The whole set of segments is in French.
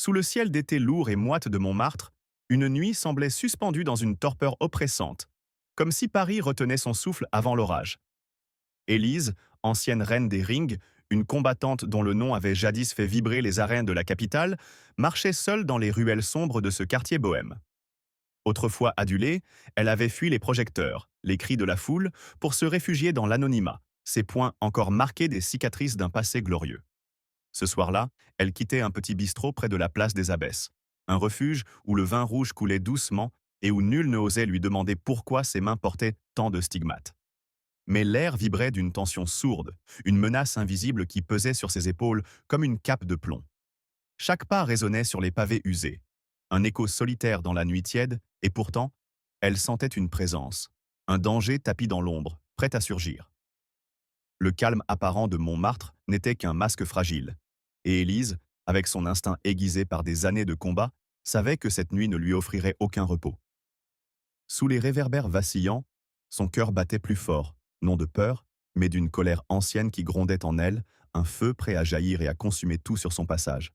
Sous le ciel d'été lourd et moite de Montmartre, une nuit semblait suspendue dans une torpeur oppressante, comme si Paris retenait son souffle avant l'orage. Élise, ancienne reine des rings, une combattante dont le nom avait jadis fait vibrer les arènes de la capitale, marchait seule dans les ruelles sombres de ce quartier bohème. Autrefois adulée, elle avait fui les projecteurs, les cris de la foule, pour se réfugier dans l'anonymat, ses poings encore marqués des cicatrices d'un passé glorieux. Ce soir-là, elle quittait un petit bistrot près de la place des Abbesses, un refuge où le vin rouge coulait doucement et où nul ne osait lui demander pourquoi ses mains portaient tant de stigmates. Mais l'air vibrait d'une tension sourde, une menace invisible qui pesait sur ses épaules comme une cape de plomb. Chaque pas résonnait sur les pavés usés, un écho solitaire dans la nuit tiède, et pourtant, elle sentait une présence, un danger tapi dans l'ombre, prêt à surgir. Le calme apparent de Montmartre n'était qu'un masque fragile, et Élise, avec son instinct aiguisé par des années de combat, savait que cette nuit ne lui offrirait aucun repos. Sous les réverbères vacillants, son cœur battait plus fort, non de peur, mais d'une colère ancienne qui grondait en elle, un feu prêt à jaillir et à consumer tout sur son passage.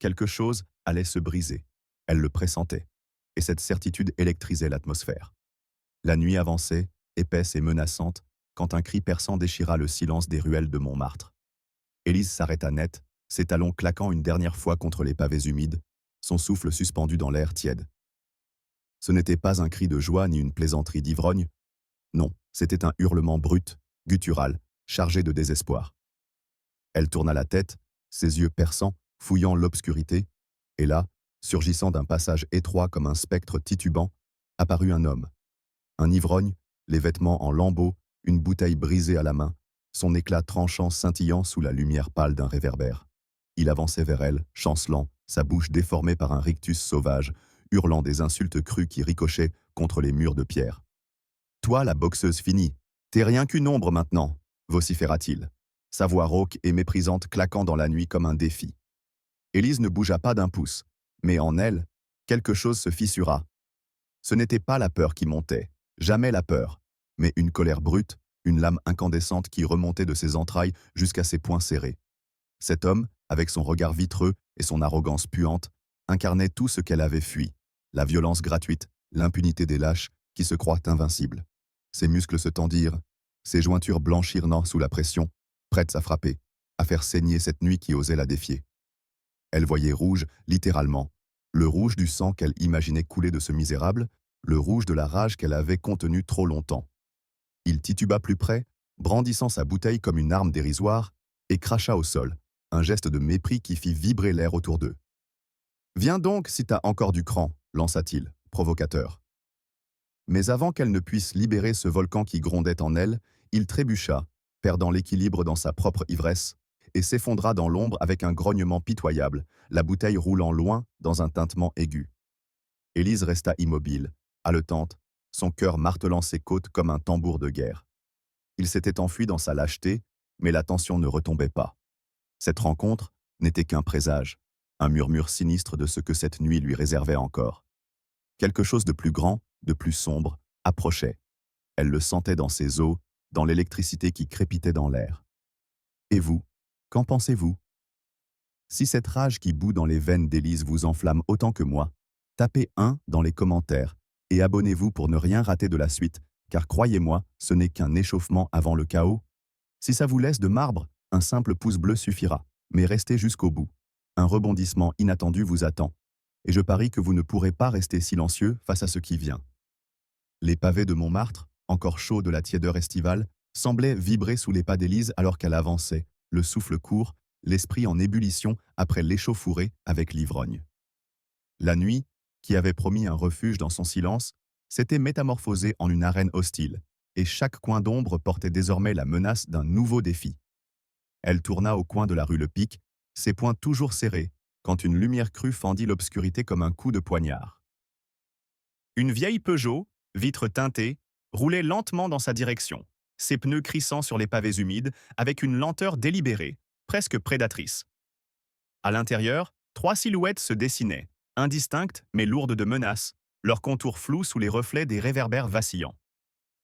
Quelque chose allait se briser. Elle le pressentait, et cette certitude électrisait l'atmosphère. La nuit avançait, épaisse et menaçante, quand un cri perçant déchira le silence des ruelles de Montmartre. Élise s'arrêta net, ses talons claquant une dernière fois contre les pavés humides, son souffle suspendu dans l'air tiède. Ce n'était pas un cri de joie ni une plaisanterie d'ivrogne, non, c'était un hurlement brut, guttural, chargé de désespoir. Elle tourna la tête, ses yeux perçants, fouillant l'obscurité, et là, surgissant d'un passage étroit comme un spectre titubant, apparut un homme. Un ivrogne, les vêtements en lambeaux, une bouteille brisée à la main, son éclat tranchant scintillant sous la lumière pâle d'un réverbère. Il avançait vers elle, chancelant, sa bouche déformée par un rictus sauvage, hurlant des insultes crues qui ricochaient contre les murs de pierre. « Toi, la boxeuse finie, t'es rien qu'une ombre maintenant », vociféra-t-il, sa voix rauque et méprisante claquant dans la nuit comme un défi. Élise ne bougea pas d'un pouce, mais en elle, quelque chose se fissura. Ce n'était pas la peur qui montait, jamais la peur, mais une colère brute, une lame incandescente qui remontait de ses entrailles jusqu'à ses poings serrés. Cet homme, avec son regard vitreux et son arrogance puante, incarnait tout ce qu'elle avait fui, la violence gratuite, l'impunité des lâches qui se croient invincibles. Ses muscles se tendirent, ses jointures blanchirent sous la pression, prêtes à frapper, à faire saigner cette nuit qui osait la défier. Elle voyait rouge, littéralement, le rouge du sang qu'elle imaginait couler de ce misérable, le rouge de la rage qu'elle avait contenue trop longtemps. Il tituba plus près, brandissant sa bouteille comme une arme dérisoire, et cracha au sol, un geste de mépris qui fit vibrer l'air autour d'eux. « Viens donc si t'as encore du cran », lança-t-il, provocateur. Mais avant qu'elle ne puisse libérer ce volcan qui grondait en elle, il trébucha, perdant l'équilibre dans sa propre ivresse, et s'effondra dans l'ombre avec un grognement pitoyable, la bouteille roulant loin dans un tintement aigu. Élise resta immobile, haletante, son cœur martelant ses côtes comme un tambour de guerre. Il s'était enfui dans sa lâcheté, mais la tension ne retombait pas. Cette rencontre n'était qu'un présage, un murmure sinistre de ce que cette nuit lui réservait encore. Quelque chose de plus grand, de plus sombre, approchait. Elle le sentait dans ses os, dans l'électricité qui crépitait dans l'air. Et vous, qu'en pensez-vous? Si cette rage qui bout dans les veines d'Élise vous enflamme autant que moi, tapez 1 dans les commentaires et abonnez-vous pour ne rien rater de la suite, car croyez-moi, ce n'est qu'un échauffement avant le chaos. Si ça vous laisse de marbre, un simple pouce bleu suffira, mais restez jusqu'au bout. Un rebondissement inattendu vous attend, et je parie que vous ne pourrez pas rester silencieux face à ce qui vient. Les pavés de Montmartre, encore chauds de la tiédeur estivale, semblaient vibrer sous les pas d'Élise alors qu'elle avançait, le souffle court, l'esprit en ébullition après l'échauffourée avec l'ivrogne. La nuit, qui avait promis un refuge dans son silence, s'était métamorphosée en une arène hostile, et chaque coin d'ombre portait désormais la menace d'un nouveau défi. Elle tourna au coin de la rue Le Pic, ses poings toujours serrés, quand une lumière crue fendit l'obscurité comme un coup de poignard. Une vieille Peugeot, vitre teintée, roulait lentement dans sa direction, ses pneus crissant sur les pavés humides avec une lenteur délibérée, presque prédatrice. À l'intérieur, 3 silhouettes se dessinaient, indistinctes mais lourdes de menaces, leurs contours flous sous les reflets des réverbères vacillants.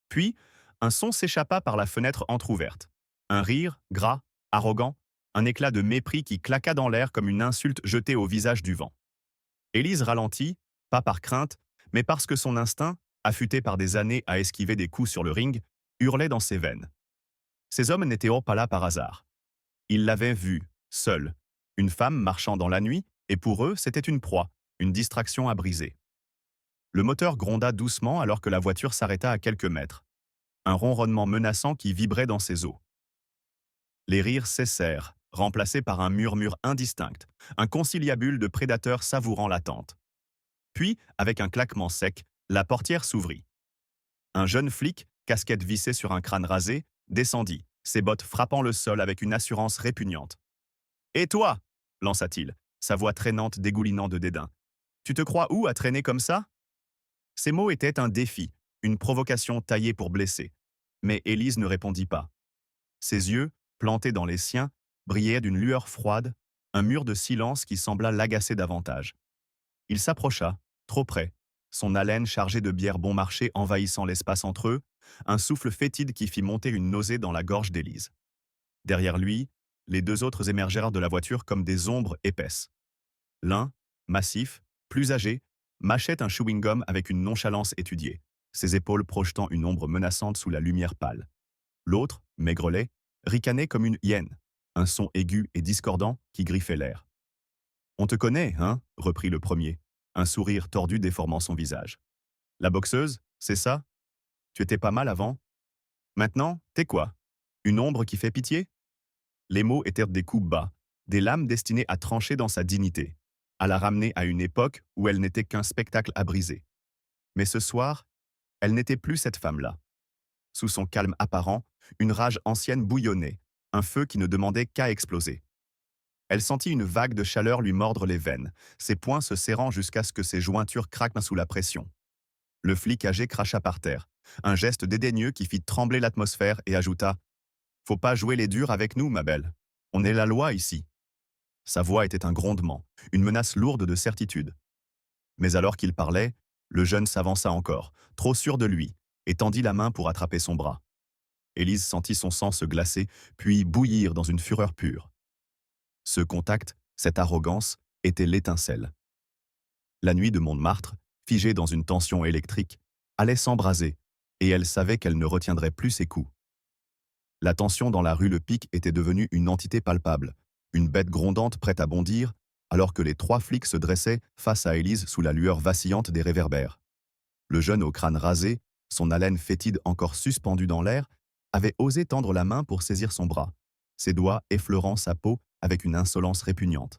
Puis, un son s'échappa par la fenêtre entr'ouverte. Un rire, gras, arrogant, un éclat de mépris qui claqua dans l'air comme une insulte jetée au visage du vent. Élise ralentit, pas par crainte, mais parce que son instinct, affûté par des années à esquiver des coups sur le ring, hurlait dans ses veines. Ces hommes n'étaient pas là par hasard. Ils l'avaient vue, seule, une femme marchant dans la nuit, et pour eux, c'était une proie, une distraction à briser. Le moteur gronda doucement alors que la voiture s'arrêta à quelques mètres. Un ronronnement menaçant qui vibrait dans ses os. Les rires cessèrent, remplacés par un murmure indistinct, un conciliabule de prédateurs savourant l'attente. Puis, avec un claquement sec, la portière s'ouvrit. Un jeune flic, casquette vissée sur un crâne rasé, descendit, ses bottes frappant le sol avec une assurance répugnante. « Et toi » lança-t-il, sa voix traînante dégoulinant de dédain. « Tu te crois où à traîner comme ça ?» Ces mots étaient un défi, une provocation taillée pour blesser. Mais Élise ne répondit pas. Ses yeux, plantés dans les siens, brillaient d'une lueur froide, un mur de silence qui sembla l'agacer davantage. Il s'approcha, trop près, son haleine chargée de bière bon marché envahissant l'espace entre eux, un souffle fétide qui fit monter une nausée dans la gorge d'Élise. Derrière lui, les deux autres émergèrent de la voiture comme des ombres épaisses. L'un, massif, plus âgé, mâchait un chewing-gum avec une nonchalance étudiée, ses épaules projetant une ombre menaçante sous la lumière pâle. L'autre, maigrelet, ricanait comme une hyène, un son aigu et discordant qui griffait l'air. « On te connaît, hein ?» reprit le premier, un sourire tordu déformant son visage. « La boxeuse, c'est ça? Tu étais pas mal avant? Maintenant, t'es quoi? Une ombre qui fait pitié ?» Les mots étaient des coups bas, des lames destinées à trancher dans sa dignité, à la ramener à une époque où elle n'était qu'un spectacle à briser. Mais ce soir, elle n'était plus cette femme-là. Sous son calme apparent, une rage ancienne bouillonnait, un feu qui ne demandait qu'à exploser. Elle sentit une vague de chaleur lui mordre les veines, ses poings se serrant jusqu'à ce que ses jointures craquent sous la pression. Le flic âgé cracha par terre, un geste dédaigneux qui fit trembler l'atmosphère et ajouta « Faut pas jouer les durs avec nous, ma belle. On est la loi ici. » Sa voix était un grondement, une menace lourde de certitude. Mais alors qu'il parlait, le jeune s'avança encore, trop sûr de lui, et tendit la main pour attraper son bras. Élise sentit son sang se glacer, puis bouillir dans une fureur pure. Ce contact, cette arrogance, était l'étincelle. La nuit de Montmartre, figée dans une tension électrique, allait s'embraser, et elle savait qu'elle ne retiendrait plus ses coups. La tension dans la rue Le Pic était devenue une entité palpable, une bête grondante prête à bondir, alors que les trois flics se dressaient face à Élise sous la lueur vacillante des réverbères. Le jeune au crâne rasé, son haleine fétide encore suspendue dans l'air, avait osé tendre la main pour saisir son bras, ses doigts effleurant sa peau avec une insolence répugnante.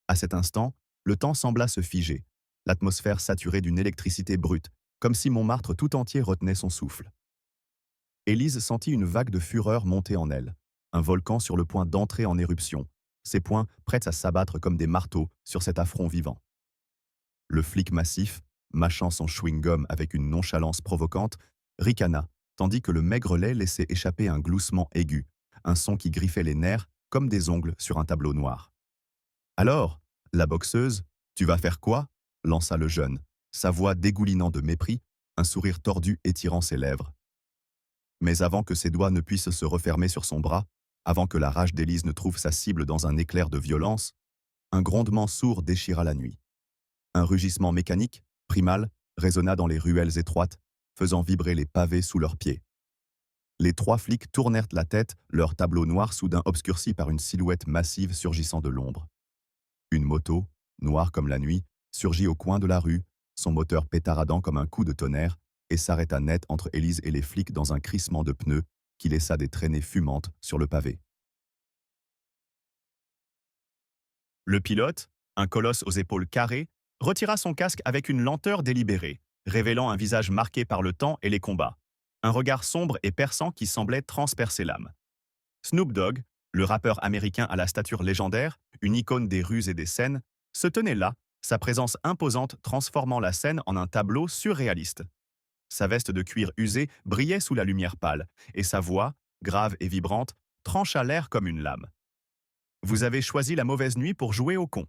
À cet instant, le temps sembla se figer, l'atmosphère saturée d'une électricité brute, comme si Montmartre tout entier retenait son souffle. Élise sentit une vague de fureur monter en elle, un volcan sur le point d'entrer en éruption, ses poings prêts à s'abattre comme des marteaux sur cet affront vivant. Le flic massif, mâchant son chewing-gum avec une nonchalance provocante, ricana, tandis que le maigrelet laissait échapper un gloussement aigu, un son qui griffait les nerfs comme des ongles sur un tableau noir. « Alors, la boxeuse, tu vas faire quoi ?» lança le jeune, sa voix dégoulinant de mépris, un sourire tordu étirant ses lèvres. Mais avant que ses doigts ne puissent se refermer sur son bras, avant que la rage d'Élise ne trouve sa cible dans un éclair de violence, un grondement sourd déchira la nuit. Un rugissement mécanique, primal, résonna dans les ruelles étroites, faisant vibrer les pavés sous leurs pieds. Les trois flics tournèrent la tête, leur tableau noir soudain obscurci par une silhouette massive surgissant de l'ombre. Une moto, noire comme la nuit, surgit au coin de la rue, son moteur pétaradant comme un coup de tonnerre, et s'arrêta net entre Élise et les flics dans un crissement de pneus qui laissa des traînées fumantes sur le pavé. Le pilote, un colosse aux épaules carrées, retira son casque avec une lenteur délibérée, révélant un visage marqué par le temps et les combats, un regard sombre et perçant qui semblait transpercer l'âme. Snoop Dogg, le rappeur américain à la stature légendaire, une icône des rues et des scènes, se tenait là, sa présence imposante transformant la scène en un tableau surréaliste. Sa veste de cuir usé brillait sous la lumière pâle, et sa voix, grave et vibrante, trancha l'air comme une lame. « Vous avez choisi la mauvaise nuit pour jouer au con. »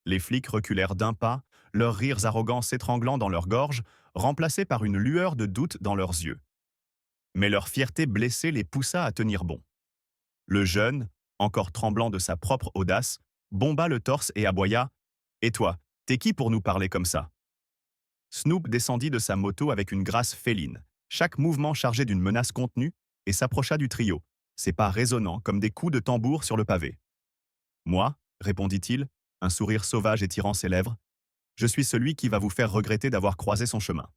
Les flics reculèrent d'un pas, leurs rires arrogants s'étranglant dans leur gorge, remplacés par une lueur de doute dans leurs yeux. Mais leur fierté blessée les poussa à tenir bon. Le jeune, encore tremblant de sa propre audace, bomba le torse et aboya. Et toi, t'es qui pour nous parler comme ça? Snoop descendit de sa moto avec une grâce féline, chaque mouvement chargé d'une menace contenue, et s'approcha du trio, ses pas résonnants comme des coups de tambour sur le pavé. Moi, répondit-il, un sourire sauvage étirant ses lèvres, je suis celui qui va vous faire regretter d'avoir croisé son chemin.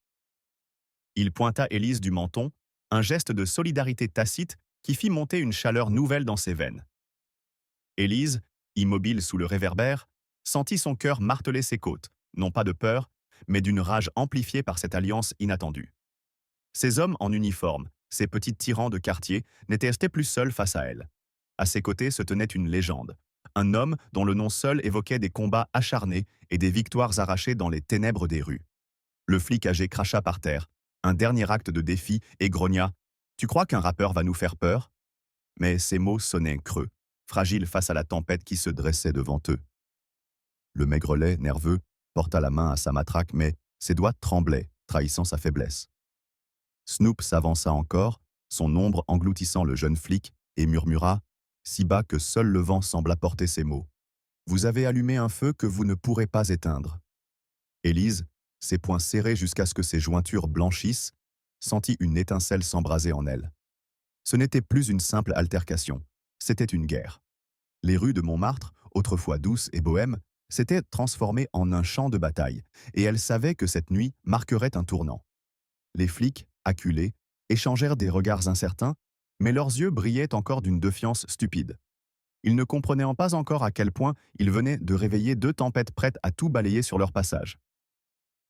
Il pointa Élise du menton, un geste de solidarité tacite qui fit monter une chaleur nouvelle dans ses veines. Élise, immobile sous le réverbère, sentit son cœur marteler ses côtes, non pas de peur, mais d'une rage amplifiée par cette alliance inattendue. Ces hommes en uniforme, ces petits tyrans de quartier, n'étaient restés plus seuls face à elle. À ses côtés se tenait une légende, un homme dont le nom seul évoquait des combats acharnés et des victoires arrachées dans les ténèbres des rues. Le flic âgé cracha par terre, un dernier acte de défi, et grogna « Tu crois qu'un rappeur va nous faire peur ?» Mais ces mots sonnaient creux, fragiles face à la tempête qui se dressait devant eux. Le maigrelet, nerveux, porta la main à sa matraque, mais ses doigts tremblaient, trahissant sa faiblesse. Snoop s'avança encore, son ombre engloutissant le jeune flic, et murmura, si bas que seul le vent sembla porter ces mots. « Vous avez allumé un feu que vous ne pourrez pas éteindre. » Élise, ses poings serrés jusqu'à ce que ses jointures blanchissent, sentit une étincelle s'embraser en elle. Ce n'était plus une simple altercation, c'était une guerre. Les rues de Montmartre, autrefois douces et bohèmes, s'étaient transformées en un champ de bataille, et elle savait que cette nuit marquerait un tournant. Les flics, acculés, échangèrent des regards incertains, mais leurs yeux brillaient encore d'une défiance stupide. Ils ne comprenaient pas encore à quel point ils venaient de réveiller deux tempêtes prêtes à tout balayer sur leur passage.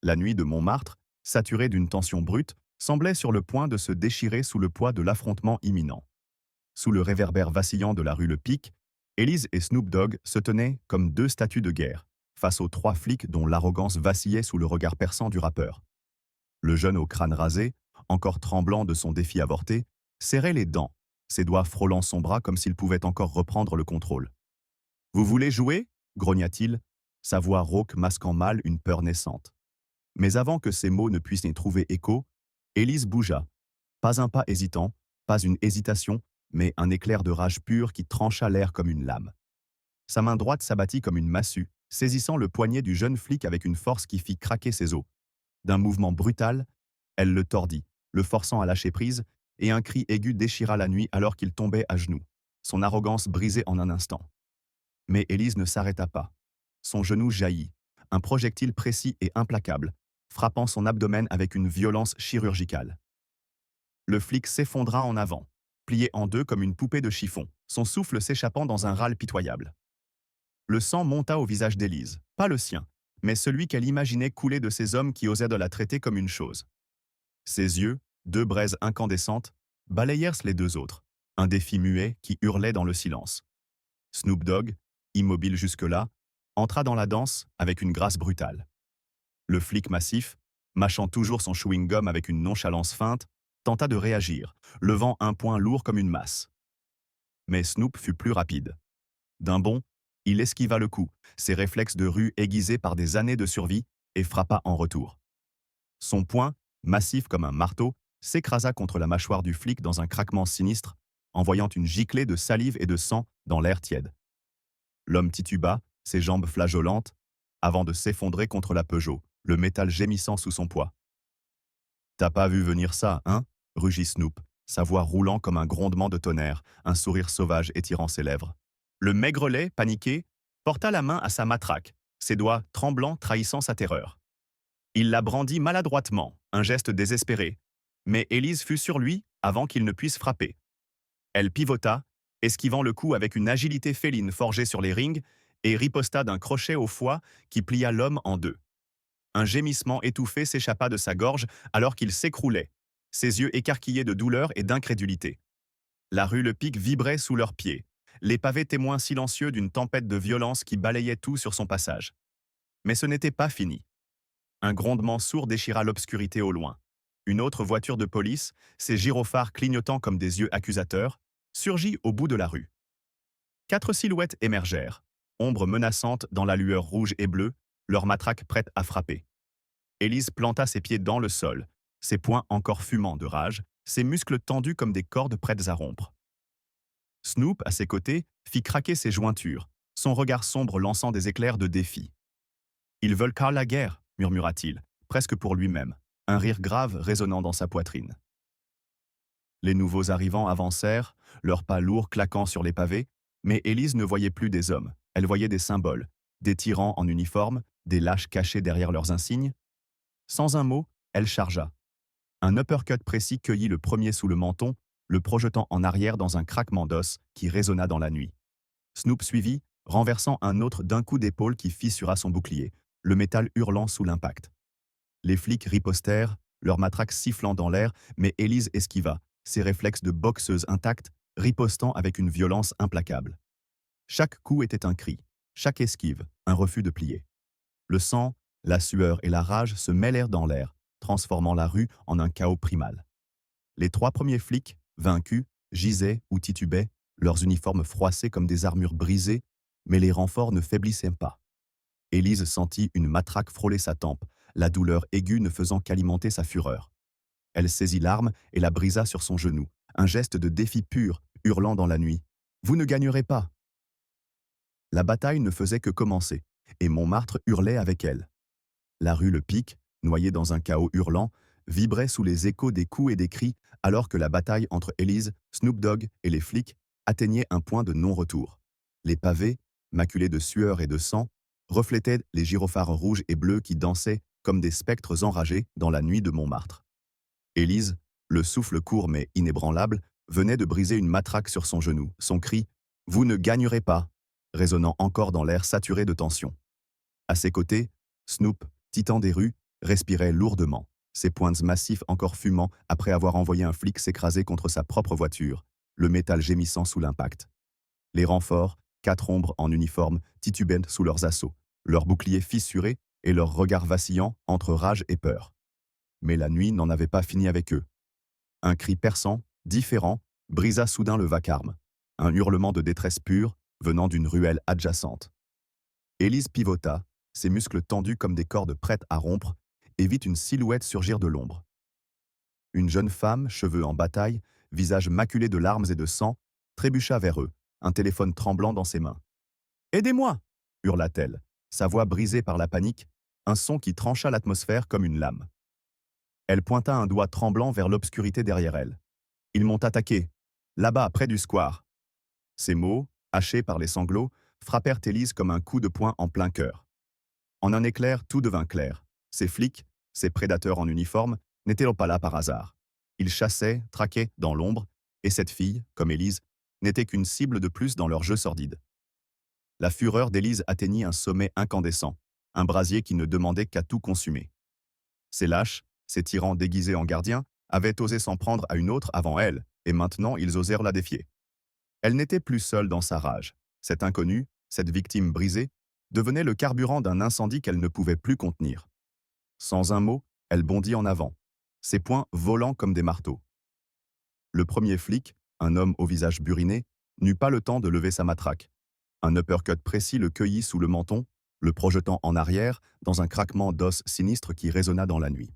La nuit de Montmartre, saturée d'une tension brute, semblait sur le point de se déchirer sous le poids de l'affrontement imminent. Sous le réverbère vacillant de la rue Le Pic, Élise et Snoop Dogg se tenaient comme deux statues de guerre, face aux trois flics dont l'arrogance vacillait sous le regard perçant du rappeur. Le jeune au crâne rasé, encore tremblant de son défi avorté, serrait les dents, ses doigts frôlant son bras comme s'il pouvait encore reprendre le contrôle. « Vous voulez jouer ?» grogna-t-il, sa voix rauque masquant mal une peur naissante. Mais avant que ces mots ne puissent y trouver écho, Élise bougea. Pas un pas hésitant, pas une hésitation, mais un éclair de rage pure qui trancha l'air comme une lame. Sa main droite s'abattit comme une massue, saisissant le poignet du jeune flic avec une force qui fit craquer ses os. D'un mouvement brutal, elle le tordit, le forçant à lâcher prise, et un cri aigu déchira la nuit alors qu'il tombait à genoux, son arrogance brisée en un instant. Mais Élise ne s'arrêta pas. Son genou jaillit, un projectile précis et implacable, frappant son abdomen avec une violence chirurgicale. Le flic s'effondra en avant, plié en deux comme une poupée de chiffon, son souffle s'échappant dans un râle pitoyable. Le sang monta au visage d'Élise, pas le sien, mais celui qu'elle imaginait couler de ces hommes qui osaient de la traiter comme une chose. Ses yeux, deux braises incandescentes, balayèrent les deux autres, un défi muet qui hurlait dans le silence. Snoop Dogg, immobile jusque-là, entra dans la danse avec une grâce brutale. Le flic massif, mâchant toujours son chewing-gum avec une nonchalance feinte, tenta de réagir, levant un poing lourd comme une masse. Mais Snoop fut plus rapide. D'un bond, il esquiva le coup, ses réflexes de rue aiguisés par des années de survie, et frappa en retour. Son poing, massif comme un marteau, s'écrasa contre la mâchoire du flic dans un craquement sinistre, envoyant une giclée de salive et de sang dans l'air tiède. L'homme tituba, ses jambes flageolantes, avant de s'effondrer contre la Peugeot, le métal gémissant sous son poids. « T'as pas vu venir ça, hein ?» rugit Snoop, sa voix roulant comme un grondement de tonnerre, un sourire sauvage étirant ses lèvres. Le maigrelet, paniqué, porta la main à sa matraque, ses doigts tremblants trahissant sa terreur. Il la brandit maladroitement, un geste désespéré, mais Élise fut sur lui avant qu'il ne puisse frapper. Elle pivota, esquivant le coup avec une agilité féline forgée sur les rings, et riposta d'un crochet au foie qui plia l'homme en deux. Un gémissement étouffé s'échappa de sa gorge alors qu'il s'écroulait, ses yeux écarquillés de douleur et d'incrédulité. La rue Le Pic vibrait sous leurs pieds, les pavés témoins silencieux d'une tempête de violence qui balayait tout sur son passage. Mais ce n'était pas fini. Un grondement sourd déchira l'obscurité au loin. Une autre voiture de police, ses gyrophares clignotant comme des yeux accusateurs, surgit au bout de la rue. 4 silhouettes émergèrent, ombres menaçantes dans la lueur rouge et bleue, leurs matraques prêtes à frapper. Élise planta ses pieds dans le sol, ses poings encore fumants de rage, ses muscles tendus comme des cordes prêtes à rompre. Snoop, à ses côtés, fit craquer ses jointures, son regard sombre lançant des éclairs de défi. Ils veulent car la guerre, murmura-t-il, presque pour lui-même, un rire grave résonnant dans sa poitrine. Les nouveaux arrivants avancèrent, leurs pas lourds claquant sur les pavés, mais Élise ne voyait plus des hommes, elle voyait des symboles, des tyrans en uniforme, des lâches cachés derrière leurs insignes. Sans un mot, elle chargea. Un uppercut précis cueillit le premier sous le menton, le projetant en arrière dans un craquement d'os qui résonna dans la nuit. Snoop suivit, renversant un autre d'un coup d'épaule qui fissura son bouclier, le métal hurlant sous l'impact. Les flics ripostèrent, leurs matraques sifflant dans l'air, mais Élise esquiva, ses réflexes de boxeuse intacts, ripostant avec une violence implacable. Chaque coup était un cri, chaque esquive, un refus de plier. Le sang, la sueur et la rage se mêlèrent dans l'air, transformant la rue en un chaos primal. Les 3 premiers flics, vaincus, gisaient ou titubaient, leurs uniformes froissés comme des armures brisées, mais les renforts ne faiblissaient pas. Élise sentit une matraque frôler sa tempe, la douleur aiguë ne faisant qu'alimenter sa fureur. Elle saisit l'arme et la brisa sur son genou, un geste de défi pur, hurlant dans la nuit. « Vous ne gagnerez pas !» La bataille ne faisait que commencer, et Montmartre hurlait avec elle. La rue Le Pic, noyée dans un chaos hurlant, vibrait sous les échos des coups et des cris alors que la bataille entre Élise, Snoop Dogg et les flics atteignait un point de non-retour. Les pavés, maculés de sueur et de sang, reflétaient les gyrophares rouges et bleus qui dansaient comme des spectres enragés dans la nuit de Montmartre. Élise, le souffle court mais inébranlable, venait de briser une matraque sur son genou, son cri « Vous ne gagnerez pas !» résonnant encore dans l'air saturé de tension. À ses côtés, Snoop, titan des rues, respirait lourdement, ses poings massifs encore fumant après avoir envoyé un flic s'écraser contre sa propre voiture, le métal gémissant sous l'impact. Les renforts, 4 ombres en uniforme, titubaient sous leurs assauts, leurs boucliers fissurés et leurs regards vacillants entre rage et peur. Mais la nuit n'en avait pas fini avec eux. Un cri perçant, différent, brisa soudain le vacarme, un hurlement de détresse pure venant d'une ruelle adjacente. Élise pivota, ses muscles tendus comme des cordes prêtes à rompre, et vit une silhouette surgir de l'ombre. Une jeune femme, cheveux en bataille, visage maculé de larmes et de sang, trébucha vers eux, un téléphone tremblant dans ses mains. « Aidez-moi » hurla-t-elle, sa voix brisée par la panique, un son qui trancha l'atmosphère comme une lame. Elle pointa un doigt tremblant vers l'obscurité derrière elle. « Ils m'ont attaqué, là-bas, près du square. » Ces mots, hachés par les sanglots, frappèrent Élise comme un coup de poing en plein cœur. En un éclair, tout devint clair. Ces flics, ces prédateurs en uniforme, n'étaient pas là par hasard. Ils chassaient, traquaient dans l'ombre, et cette fille, comme Élise, n'était qu'une cible de plus dans leur jeu sordide. La fureur d'Élise atteignit un sommet incandescent, un brasier qui ne demandait qu'à tout consumer. Ces lâches, ces tyrans déguisés en gardiens, avaient osé s'en prendre à une autre avant elle, et maintenant ils osèrent la défier. Elle n'était plus seule dans sa rage. Cette inconnue, cette victime brisée, devenait le carburant d'un incendie qu'elle ne pouvait plus contenir. Sans un mot, elle bondit en avant, ses poings volant comme des marteaux. Le premier flic, un homme au visage buriné, n'eut pas le temps de lever sa matraque. Un uppercut précis le cueillit sous le menton, le projetant en arrière dans un craquement d'os sinistre qui résonna dans la nuit.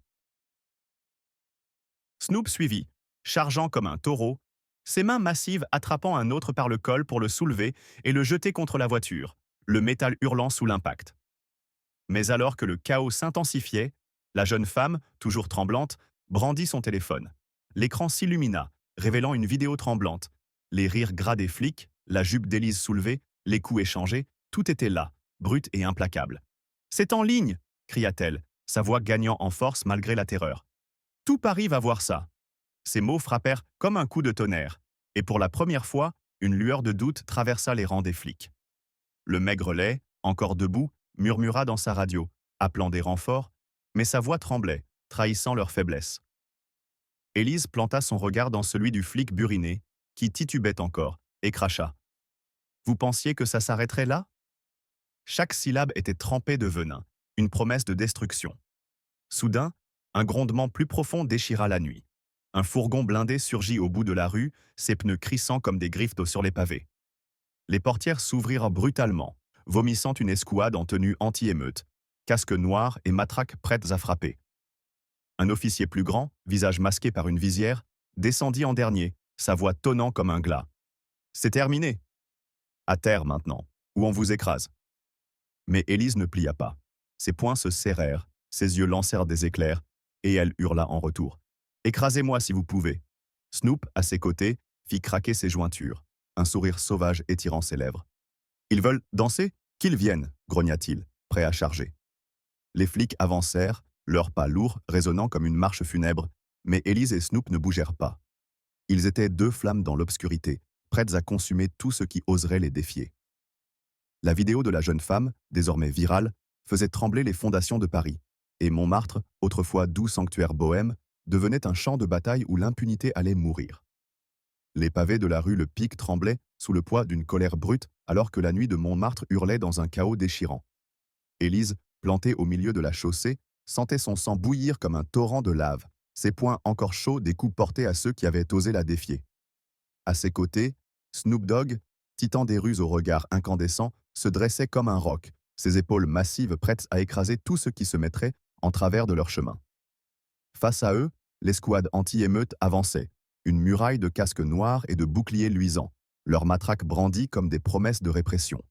Snoop suivit, chargeant comme un taureau, ses mains massives attrapant un autre par le col pour le soulever et le jeter contre la voiture, le métal hurlant sous l'impact. Mais alors que le chaos s'intensifiait, la jeune femme, toujours tremblante, brandit son téléphone. L'écran s'illumina, révélant une vidéo tremblante. Les rires gras des flics, la jupe d'Élise soulevée, les coups échangés, tout était là, brut et implacable. « C'est en ligne !» cria-t-elle, sa voix gagnant en force malgré la terreur. « Tout Paris va voir ça !» Ces mots frappèrent comme un coup de tonnerre, et pour la première fois, une lueur de doute traversa les rangs des flics. Le Maigrelet, encore debout, murmura dans sa radio, appelant des renforts, mais sa voix tremblait, trahissant leur faiblesse. Élise planta son regard dans celui du flic buriné, qui titubait encore, et cracha. « Vous pensiez que ça s'arrêterait là ?» Chaque syllabe était trempée de venin, une promesse de destruction. Soudain, un grondement plus profond déchira la nuit. Un fourgon blindé surgit au bout de la rue, ses pneus crissant comme des griffes sur les pavés. Les portières s'ouvrirent brutalement, vomissant une escouade en tenue anti-émeute, casque noir et matraque prêtes à frapper. Un officier plus grand, visage masqué par une visière, descendit en dernier, sa voix tonnant comme un glas. C'est terminé. À terre maintenant, ou on vous écrase. Mais Élise ne plia pas. Ses poings se serrèrent, ses yeux lancèrent des éclairs, et elle hurla en retour. Écrasez-moi si vous pouvez. Snoop, à ses côtés, fit craquer ses jointures, un sourire sauvage étirant ses lèvres. Ils veulent danser? Qu'ils viennent, grogna-t-il, prêt à charger. Les flics avancèrent, leurs pas lourds résonnant comme une marche funèbre, mais Élise et Snoop ne bougèrent pas. Ils étaient deux flammes dans l'obscurité, prêtes à consumer tout ce qui oserait les défier. La vidéo de la jeune femme, désormais virale, faisait trembler les fondations de Paris, et Montmartre, autrefois doux sanctuaire bohème, devenait un champ de bataille où l'impunité allait mourir. Les pavés de la rue Le Pic tremblaient sous le poids d'une colère brute alors que la nuit de Montmartre hurlait dans un chaos déchirant. Élise, plantée au milieu de la chaussée, sentait son sang bouillir comme un torrent de lave, ses poings encore chauds des coups portés à ceux qui avaient osé la défier. À ses côtés, Snoop Dogg, titan des rues au regard incandescent, se dressait comme un roc, ses épaules massives prêtes à écraser tout ce qui se mettrait en travers de leur chemin. Face à eux, l'escouade anti-émeute avançait, une muraille de casques noirs et de boucliers luisants, leurs matraques brandies comme des promesses de répression.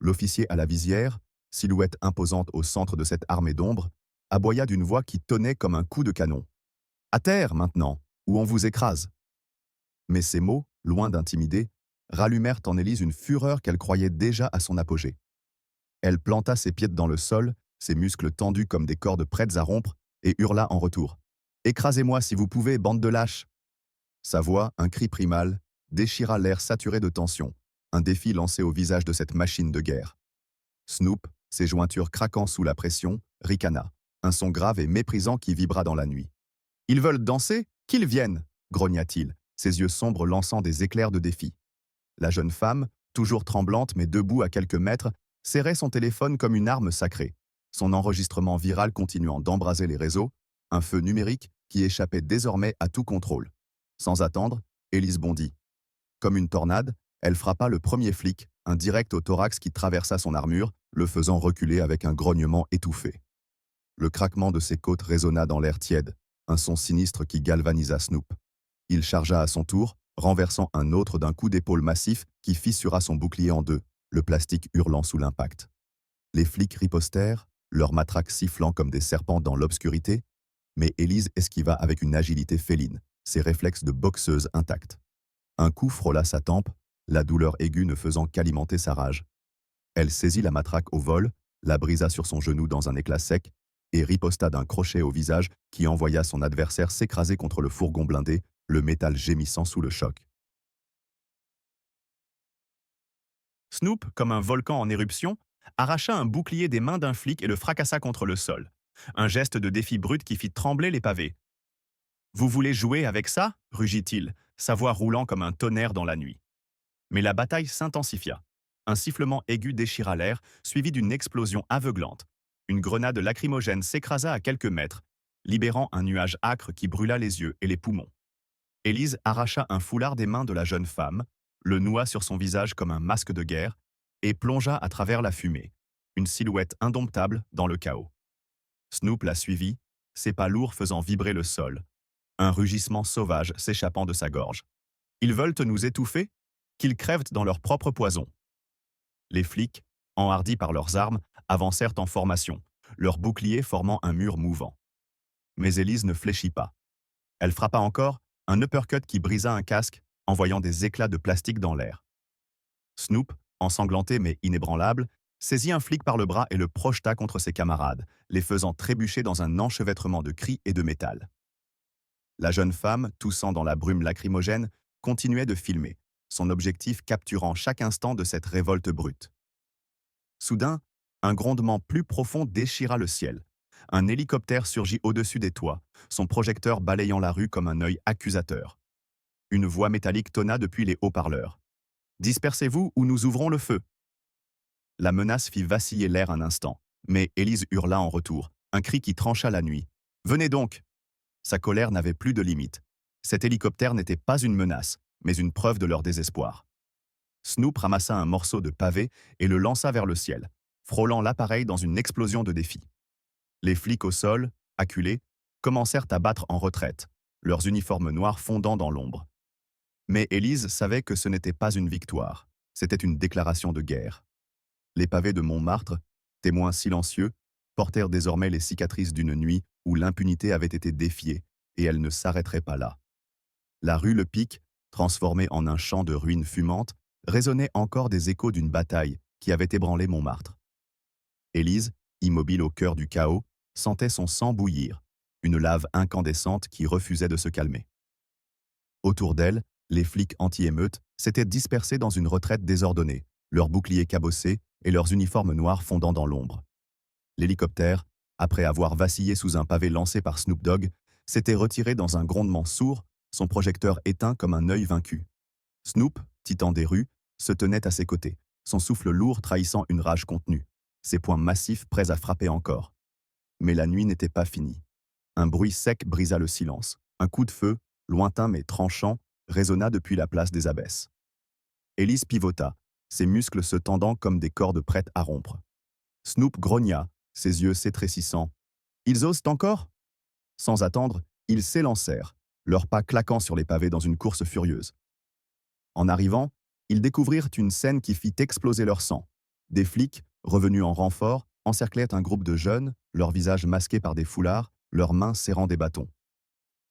L'officier à la visière, silhouette imposante au centre de cette armée d'ombre, aboya d'une voix qui tonnait comme un coup de canon. « À terre, maintenant, ou on vous écrase !» Mais ces mots, loin d'intimider, rallumèrent en Élise une fureur qu'elle croyait déjà à son apogée. Elle planta ses pieds dans le sol, ses muscles tendus comme des cordes prêtes à rompre, et hurla en retour. « Écrasez-moi si vous pouvez, bande de lâches !» Sa voix, un cri primal, déchira l'air saturé de tension, un défi lancé au visage de cette machine de guerre. Snoop, ses jointures craquant sous la pression, ricana, un son grave et méprisant qui vibra dans la nuit. « Ils veulent danser? Qu'ils viennent !» grogna-t-il, ses yeux sombres lançant des éclairs de défi. La jeune femme, toujours tremblante mais debout à quelques mètres, serrait son téléphone comme une arme sacrée, son enregistrement viral continuant d'embraser les réseaux, un feu numérique qui échappait désormais à tout contrôle. Sans attendre, Élise bondit. Comme une tornade, elle frappa le premier flic, un direct au thorax qui traversa son armure, le faisant reculer avec un grognement étouffé. Le craquement de ses côtes résonna dans l'air tiède, un son sinistre qui galvanisa Snoop. Il chargea à son tour, renversant un autre d'un coup d'épaule massif qui fissura son bouclier en deux, le plastique hurlant sous l'impact. Les flics ripostèrent, leurs matraques sifflant comme des serpents dans l'obscurité, mais Élise esquiva avec une agilité féline, ses réflexes de boxeuse intacts. Un coup frôla sa tempe, la douleur aiguë ne faisant qu'alimenter sa rage. Elle saisit la matraque au vol, la brisa sur son genou dans un éclat sec et riposta d'un crochet au visage qui envoya son adversaire s'écraser contre le fourgon blindé, le métal gémissant sous le choc. Snoop, comme un volcan en éruption, arracha un bouclier des mains d'un flic et le fracassa contre le sol. Un geste de défi brut qui fit trembler les pavés. « Vous voulez jouer avec ça ?» rugit-il, sa voix roulant comme un tonnerre dans la nuit. Mais la bataille s'intensifia. Un sifflement aigu déchira l'air, suivi d'une explosion aveuglante. Une grenade lacrymogène s'écrasa à quelques mètres, libérant un nuage âcre qui brûla les yeux et les poumons. Élise arracha un foulard des mains de la jeune femme, le noua sur son visage comme un masque de guerre, et plongea à travers la fumée, une silhouette indomptable dans le chaos. Snoop la suivit, ses pas lourds faisant vibrer le sol, un rugissement sauvage s'échappant de sa gorge. « Ils veulent nous étouffer? Qu'ils crèvent dans leur propre poison. » Les flics, enhardis par leurs armes, avancèrent en formation, leurs boucliers formant un mur mouvant. Mais Élise ne fléchit pas. Elle frappa encore, un uppercut qui brisa un casque, envoyant des éclats de plastique dans l'air. Snoop, ensanglanté mais inébranlable, saisit un flic par le bras et le projeta contre ses camarades, les faisant trébucher dans un enchevêtrement de cris et de métal. La jeune femme, toussant dans la brume lacrymogène, continuait de filmer, son objectif capturant chaque instant de cette révolte brute. Soudain, un grondement plus profond déchira le ciel. Un hélicoptère surgit au-dessus des toits, son projecteur balayant la rue comme un œil accusateur. Une voix métallique tonna depuis les haut-parleurs. « Dispersez-vous ou nous ouvrons le feu !» La menace fit vaciller l'air un instant, mais Élise hurla en retour, un cri qui trancha la nuit. « Venez donc !» Sa colère n'avait plus de limite. Cet hélicoptère n'était pas une menace, mais une preuve de leur désespoir. Snoop ramassa un morceau de pavé et le lança vers le ciel, frôlant l'appareil dans une explosion de défi. Les flics au sol, acculés, commencèrent à battre en retraite, leurs uniformes noirs fondant dans l'ombre. Mais Élise savait que ce n'était pas une victoire, c'était une déclaration de guerre. Les pavés de Montmartre, témoins silencieux, portèrent désormais les cicatrices d'une nuit où l'impunité avait été défiée, et elle ne s'arrêterait pas là. La rue Le Pic, transformée en un champ de ruines fumantes, résonnait encore des échos d'une bataille qui avait ébranlé Montmartre. Élise, immobile au cœur du chaos, sentait son sang bouillir, une lave incandescente qui refusait de se calmer. Autour d'elle, les flics anti-émeutes s'étaient dispersés dans une retraite désordonnée, leurs boucliers cabossés et leurs uniformes noirs fondant dans l'ombre. L'hélicoptère, après avoir vacillé sous un pavé lancé par Snoop Dogg, s'était retiré dans un grondement sourd, son projecteur éteint comme un œil vaincu. Snoop, titan des rues, se tenait à ses côtés, son souffle lourd trahissant une rage contenue, ses poings massifs prêts à frapper encore. Mais la nuit n'était pas finie. Un bruit sec brisa le silence. Un coup de feu, lointain mais tranchant, résonna depuis la place des Abbesses. Élise pivota, ses muscles se tendant comme des cordes prêtes à rompre. Snoop grogna, ses yeux s'étrécissant. « Ils osent encore ?» Sans attendre, ils s'élancèrent, leurs pas claquant sur les pavés dans une course furieuse. En arrivant, ils découvrirent une scène qui fit exploser leur sang. Des flics, revenus en renfort, encerclaient un groupe de jeunes, leurs visages masqués par des foulards, leurs mains serrant des bâtons.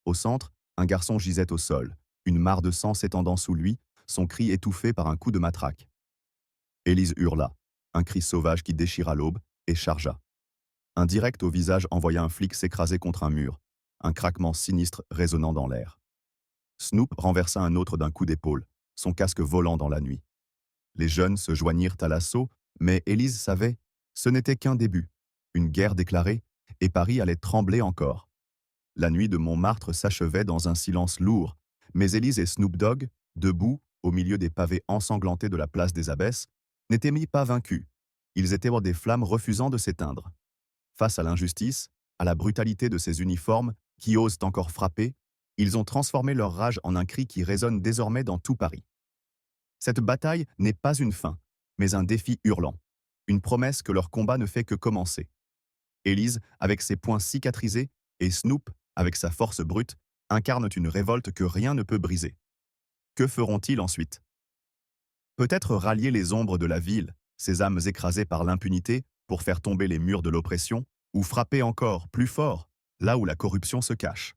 Au centre, un garçon gisait au sol, une mare de sang s'étendant sous lui, son cri étouffé par un coup de matraque. Élise hurla, un cri sauvage qui déchira l'aube, et chargea. Un direct au visage envoya un flic s'écraser contre un mur, un craquement sinistre résonnant dans l'air. Snoop renversa un autre d'un coup d'épaule, son casque volant dans la nuit. Les jeunes se joignirent à l'assaut, mais Élise savait, ce n'était qu'un début, une guerre déclarée, et Paris allait trembler encore. La nuit de Montmartre s'achevait dans un silence lourd, mais Élise et Snoop Dogg, debout, au milieu des pavés ensanglantés de la place des Abbesses, n'étaient pas vaincus. Ils étaient des flammes refusant de s'éteindre. Face à l'injustice, à la brutalité de ces uniformes qui osent encore frapper, ils ont transformé leur rage en un cri qui résonne désormais dans tout Paris. Cette bataille n'est pas une fin, mais un défi hurlant, une promesse que leur combat ne fait que commencer. Élise, avec ses poings cicatrisés, et Snoop, avec sa force brute, incarnent une révolte que rien ne peut briser. Que feront-ils ensuite? Peut-être rallier les ombres de la ville, ces âmes écrasées par l'impunité, pour faire tomber les murs de l'oppression, ou frapper encore, plus fort, là où la corruption se cache.